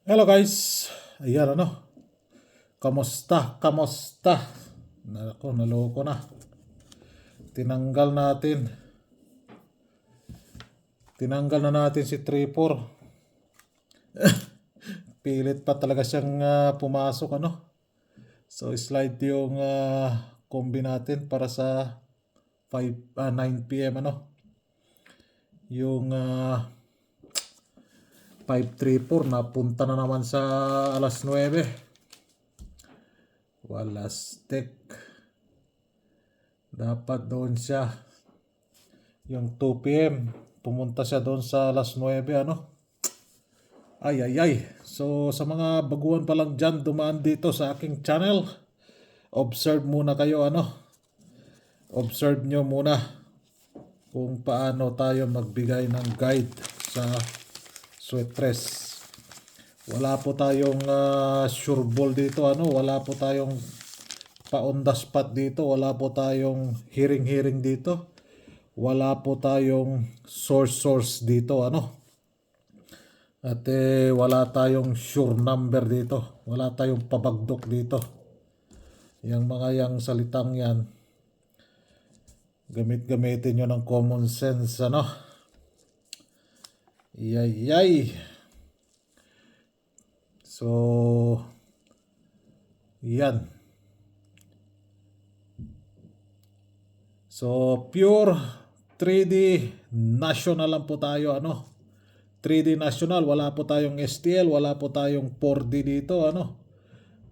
Hello guys, ayan kamusta, kamusta? Nako, naloko na. Tinanggal natin, tinanggal na natin si 3-4. Pilit pa talaga siyang pumasok So slide yung combi natin para sa 9 PM Yung 5-3-4 napunta na naman sa alas 9. Wala stick. Dapat doon siya. Yung 2 PM. Pumunta siya doon sa alas 9 Ay ay ay. So sa mga baguhan pa lang dyan dumaan dito sa aking channel, observe muna kayo Observe nyo muna kung paano tayo magbigay ng guide sa sweatress. Wala po tayong sure ball dito wala po tayong pa on the spot dito, wala po tayong hearing dito. Wala po tayong source dito At wala tayong sure number dito. Wala tayong pabagdok dito. Yung mga yang salitang yan, gamitin nyo ng common sense Yay. So, yan. So, pure 3D national lang po tayo 3D national, wala po tayong STL, wala po tayong 4D dito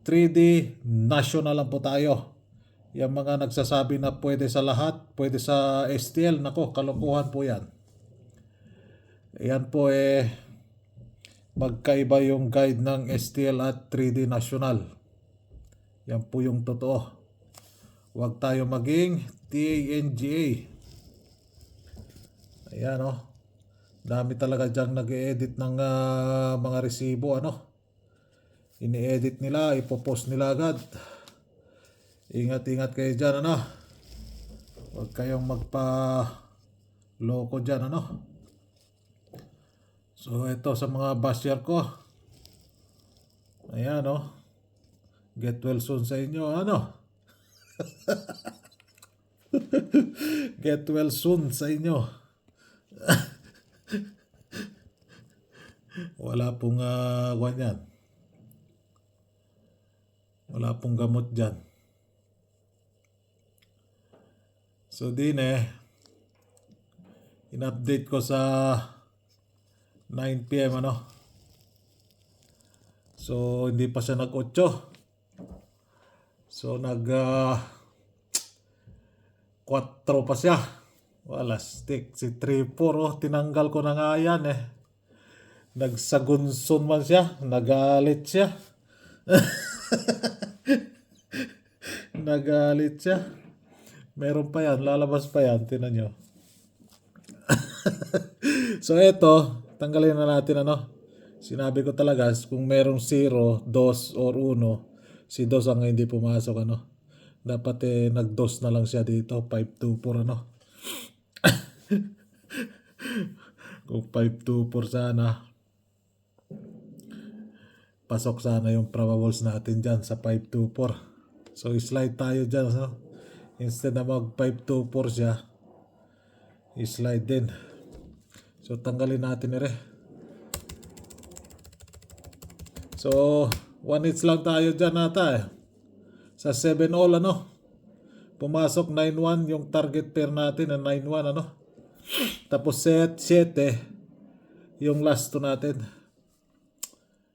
3D national lang po tayo. Yung mga nagsasabi na pwede sa lahat, pwede sa STL, nako, kalokohan po yan. Yan po magkaiba yung guide ng STL at 3D national. Yan po yung totoo. Huwag tayo maging TANGA. Ayan dami talaga dyang nag-e-edit ng mga resibo ini-edit nila, ipopost nila agad. Ingat kayo dyan huwag kayong magpa-loko dyan So ito sa mga basher ko, ayan get well soon sa inyo get well soon sa inyo. Wala pong ganyan. Wala pong gamot dyan. So din in-update ko sa 9 PM So hindi pa siya nag-8. So nag 4 pa siya. Wala stick. Si 3-4 tinanggal ko na nga yan Nagsagunson man siya. Nagalit siya. Nagalit siya. Meron pa yan. Lalabas pa yan. Tinan nyo. So eto, tanggalin na natin Sinabi ko talaga kung merong 0, 2 or 1, si 2 ang hindi pumasok Dapat nag-2 na lang siya dito, 5-2-4 Kung 5-2-4 sana, pasok sana yung probables natin dyan sa 5-2-4. So slide tayo dyan Instead na mag 5-2-4 siya, slide din. So tanggalin natin So 1 hits lang tayo dyan Sa 7 all pumasok 9-1 yung target pair natin na 9-1 Tapos set 7 yung last to natin.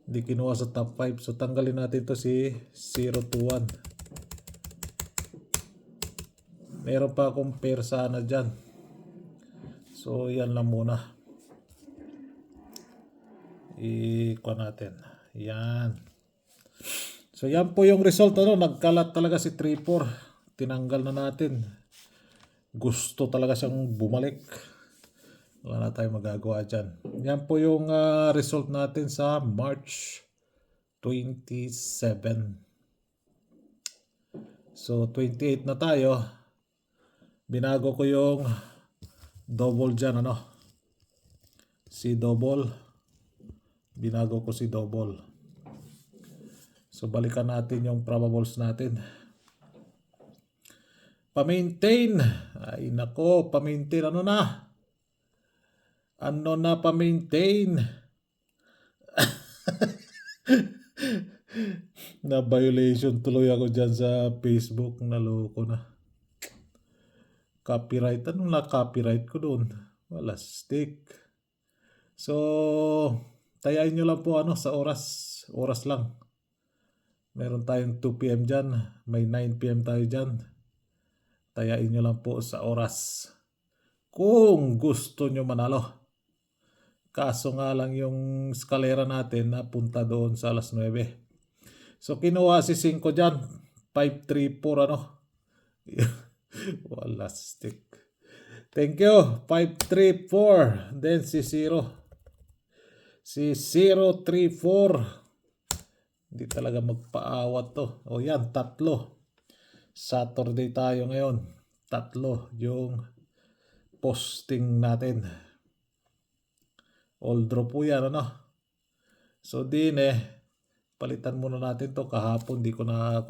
Hindi kinuha sa top 5. So tanggalin natin to si 0-1. Meron pa akong pair sana dyan. So yan lang muna. Ikuha natin. Yan. So yan po yung result nagkalat talaga si 3-4. Tinanggal na natin. Gusto talaga siyang bumalik. Wala na tayong magagawa dyan. Yan po yung result natin sa March 27. So 28 na tayo. Binago ko yung double dyan si double Binago ko si double. So balikan natin yung probables natin. Pa-maintain. Ay nako, pa-maintain. Ano na? Ano na pa-maintain? Na violation tuloy ako dyan sa Facebook. Naloko na. Copyright. Anong na copyright ko doon? Wala stick. So, tayain nyo lang po sa oras. Oras lang. Meron tayong 2 p.m. dyan. May 9 p.m. tayo dyan. Tayain nyo lang po sa oras. Kung gusto nyo manalo. Kaso nga lang yung eskalera natin napunta doon sa alas 9. So kinuha si 5 dyan. 534 Wala stick. Thank you. 534. Then si 0. Si 034. Hindi talaga magpaawat to. O yan, 3. Saturday tayo ngayon. 3 yung posting natin. All draw po yan, So din palitan muna natin to. Kahapon di ko na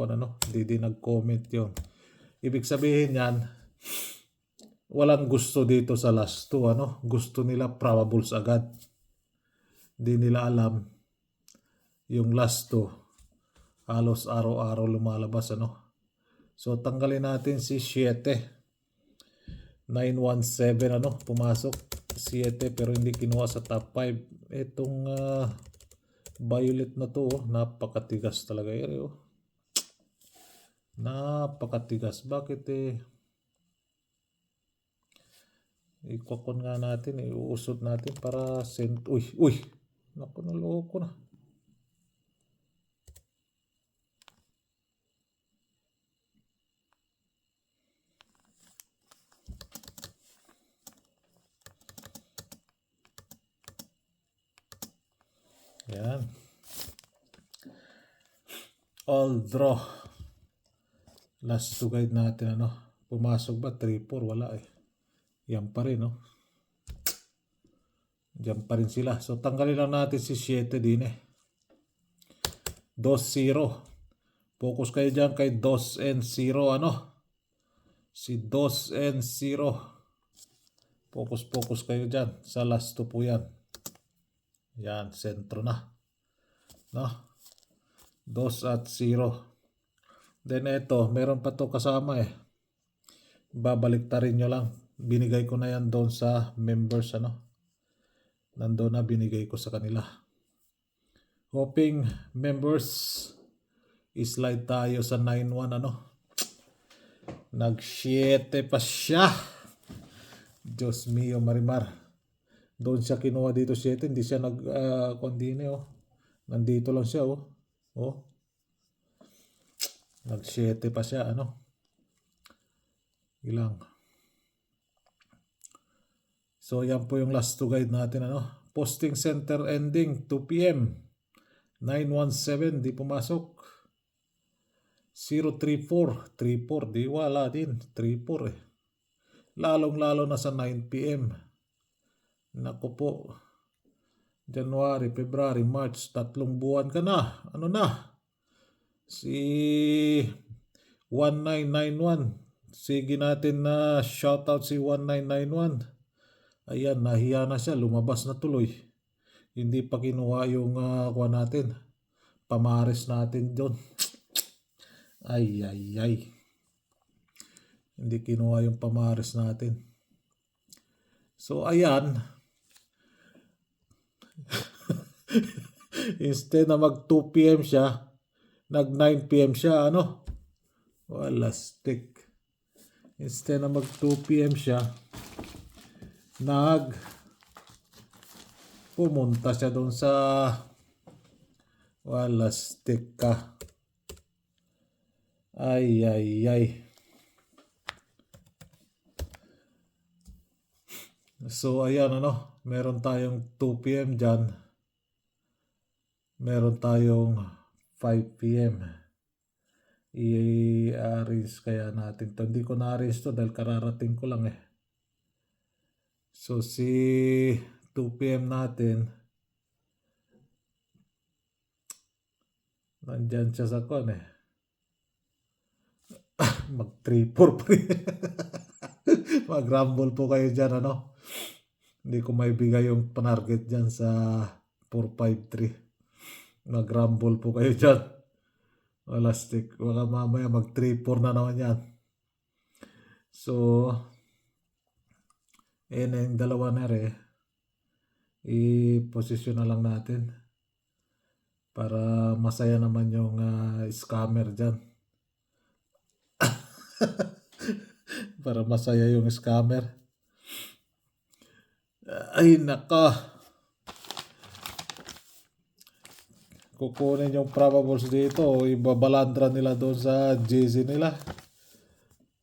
hindi nag-comment yun. Ibig sabihin yan, walang gusto dito sa last 2, Gusto nila probables agad. Di nila alam yung last 2 halos araw-araw lumalabas, So tanggalin natin si 7. 917 pumasok 7 pero hindi kinuha sa top 5. Itong violet na to, napakatigas talaga yan, Napakatigas. Bakit ikokon nga natin, iuusod natin para send. Uy, naku, naloko na. Yan. All draw. Last to guide natin, Pumasok ba? 3-4? Wala Yan pa rin, Diyan pa rin sila. So tanggalin lang natin si 7 din 2-0. Focus kayo dyan kay 2-0, Si 2-0. Focus kayo dyan. Sa last 2 po yan. Yan, sentro na. 2-0. Then ito, meron pa to kasama Babalik ta rin nyo lang. Binigay ko na yan doon sa members, Nandoon na binigay ko sa kanila. Hoping members, slide tayo sa 9-1, Nag-7 pa siya. Diyos mio, Marimar. Doon siya kinuha dito 7. Hindi siya kondine, Nandito lang siya, Nag-7 pa siya, Ilang. So, yan po yung last to guide natin, Posting center ending 2 p.m. 917, di pumasok. 034, 34, di wala din. 34 Lalong-lalo na sa 9 p.m. Naku po. January, February, March, 3 buwan ka na. Ano na? Si 1991. Sige natin na shoutout si 1991. Ayan, nahiya na siya. Lumabas na tuloy. Hindi pa kinuha yung kuha natin. Pamaris natin doon. Ay. Hindi kinuha yung pamaris natin. So, ayan. Instead na mag 2 p.m. siya, nag 9 p.m. siya, Wala stick. Instead na mag 2 p.m. siya, pumunta siya doon sa wala stick ka. Ay. So, ayan, meron tayong 2 p.m. dyan. Meron tayong 5 p.m. I-arrange kaya natin to. Hindi ko na-arrange to dahil kararating ko lang So, si 2 p.m. natin, Nandyan siya sa kon eh. Mag 3-4 pa rin. Mag-rumble po kayo dyan, ano? Hindi ko maibigay yung panarget dyan sa 453. Mag-rumble po kayo dyan. Wala stick. Baka mamaya mag 3-4 na naman yan. So, na yung dalawa na rin. I-posisyon na lang natin. Para masaya naman yung scammer dyan. Para masaya yung scammer. Ay, naka. Kukunin yung probables dito. Ibabalandra nila doon sa GC nila.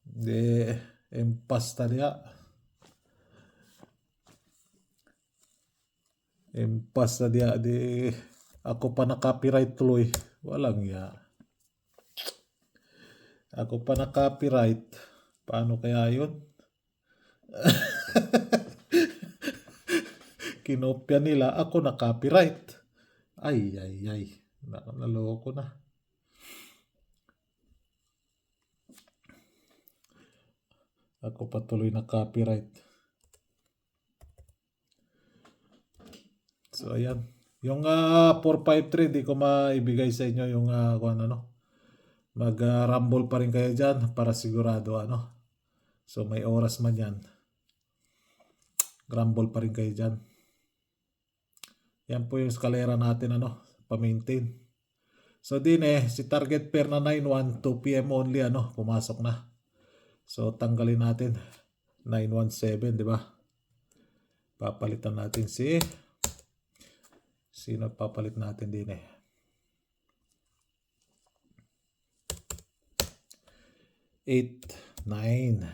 Di, impasta niya. Impasta niya. Di, ako pa na-copyright tuloy. Walang ya. Ako pa na-copyright. Paano kaya yun? Kinopya nila, ako na-copyright. Ay. Naloko na. Ako patuloy na-copyright. So, ayan. Yung 453, di ko maibigay sa inyo yung kung ano. Mag-rumble pa rin kayo dyan para sigurado, ano. So, may oras man yan. Rumble pa rin kayo dyan. Yan po yung eskalera natin, ano, pa-maintain. So, din si target pair na 9-1, 2 PM only, ano, pumasok na. So, tanggalin natin. 917, di ba? Papalitan natin sino papalit natin din 8-9.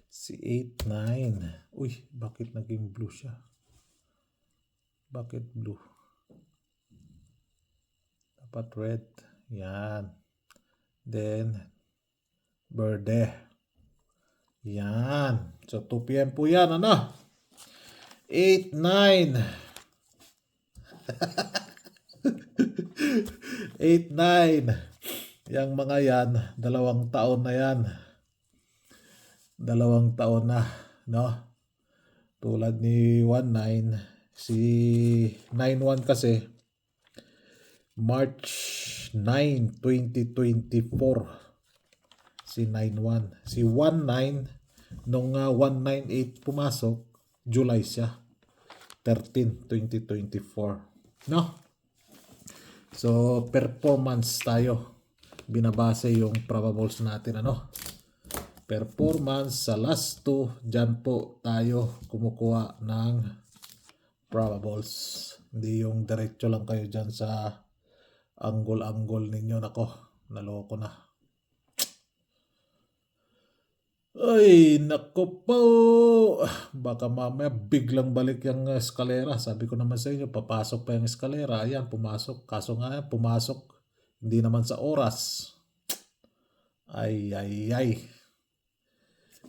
Si 8-9. Uy, bakit naging blue siya? Bakit blue? Dapat red. Yan. Then, verde. Yan. So, 2 PM po yan, ano? 8-9. 8-9. Yang mga yan, 2 taon na yan. 2 taon na, no? Tulad ni 19, si 91 kasi March 9, 2024. Si 91. Si 19 nung 198 pumasok, July siya. 13, 2024. No? So, performance tayo. Binabase yung probables natin, ano? Performance sa last 2, dyan po tayo kumukuha ng probables. Hindi yung diretso lang kayo dyan sa angle-angle ninyo. Nako, naloko na. Ay, nako po. Baka mamaya biglang balik yung eskalera. Sabi ko naman sa inyo, papasok pa yung eskalera. Ayan, pumasok. Kaso nga, pumasok. Hindi naman sa oras. Ay.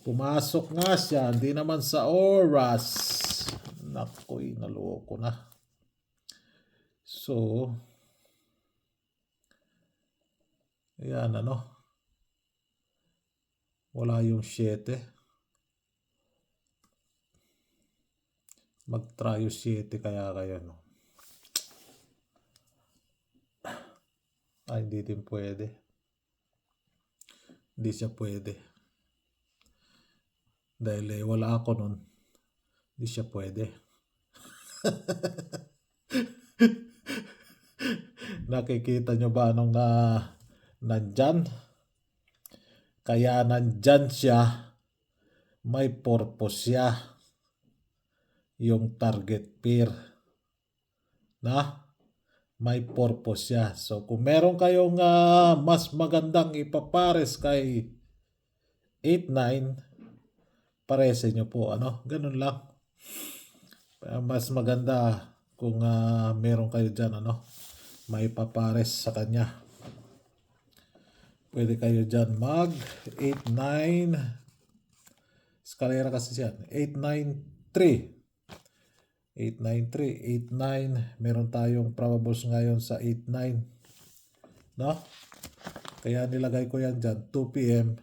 Pumasok nga siya. Hindi naman sa oras. Nakoy, naloko na. So, ayan, ano. Wala yung 7. Mag-try yung 7 kaya kayo, no? Ay, hindi din pwede. Hindi siya pwede. Dahil wala ako nun. Hindi siya pwede. Nakikita nyo ba nung nandyan? Kaya nandyan siya, may purpose siya. Yung target pair. Na? May purpose siya. So, kung meron kayong mas magandang ipapares kay 8-9, paresin nyo po. Ano? Ganun lang. Mas maganda kung meron kayo dyan, ano? May papares sa kanya. Pwede kayo dyan mag 8-9. Eskalera kasi siya. 8-9-3. 8-9-3. 8-9. Meron tayong probables ngayon sa 8-9. No? Kaya nilagay ko yan dyan, 2 p.m.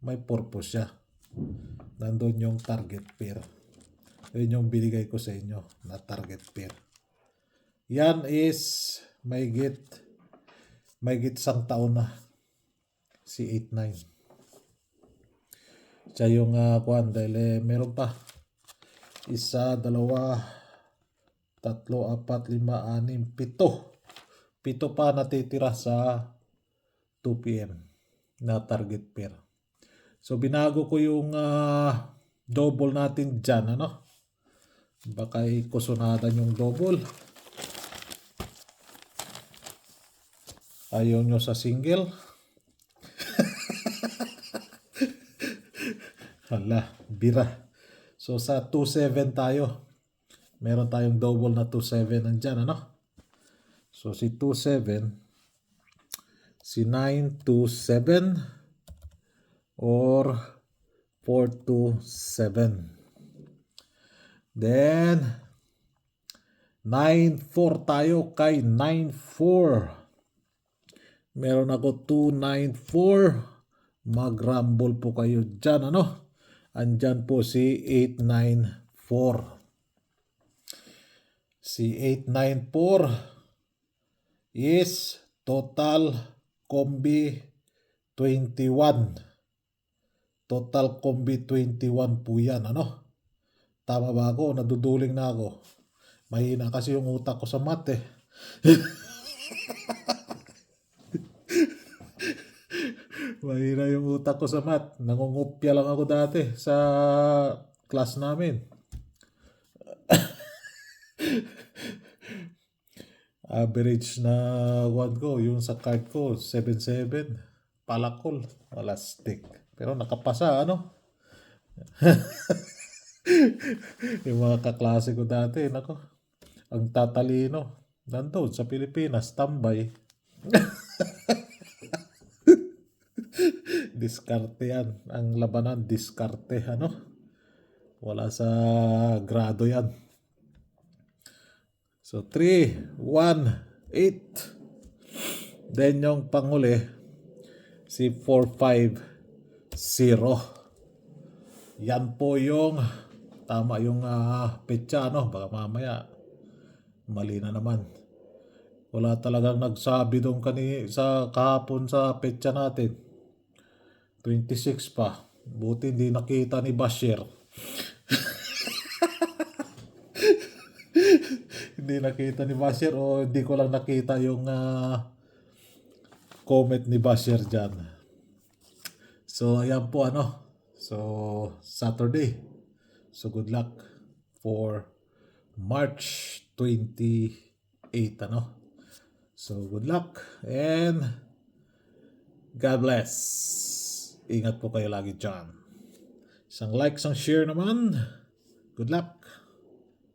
May purpose siya. Nandun yung target pair. Yun yung binigay ko sa inyo na target pair. Yan is may git isang taon na si 89. Siya yung kuhan dahil meron pa. 1, 2, 3, 4, 5, 6, 7. 7 pa natitira sa 2 p.m. na target pair. So binago ko yung double natin dyan, ano? Baka ikusunadan yung double. Ayaw nyo sa single. Hala, bira. So sa 2-7 tayo. Meron tayong double na 2-7 nandyan, ano? So si 2-7, si 9-2-7, or 4-2-7. Then 9-4 tayo kay 9-4. Meron ako 2-9-4. Mag-rumble po kayo dyan, ano? Andyan po si 8-9-4. Si 8-9-4 is total combi 21. Total combi 21 po yan, ano? Tama ba ako? Naduduling na ako. Mahina kasi yung utak ko sa math eh. Mahina yung utak ko sa math. Nangungupya lang ako dati sa class namin. Average na one ko, yung sa card ko, 7-7. Palakol. Wala stick. Pero nakapasa, ano? Yung mga kaklase ko dati, nako. Ang tatalino. Nandun sa Pilipinas, tambay. Diskarte yan. Ang labanan, diskarte, ano? Wala sa grado yan. So, 3, 1, 8. Then, yung panguli, si 4, 5, 0. Yan po yung tama yung petsa, no? Baka mamaya mali na naman. Wala talagang nagsabi doon sa kahapon sa petsa natin. 26 pa. Buti hindi nakita ni Bashir. Hindi nakita ni Bashir o hindi ko lang nakita yung comment ni Bashir dyan. So, ayan po ano. So, Saturday. So, good luck for March 28, ano. So, good luck and God bless. Ingat po kayo lagi dyan. Isang like, isang share naman. Good luck.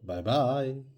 Bye-bye.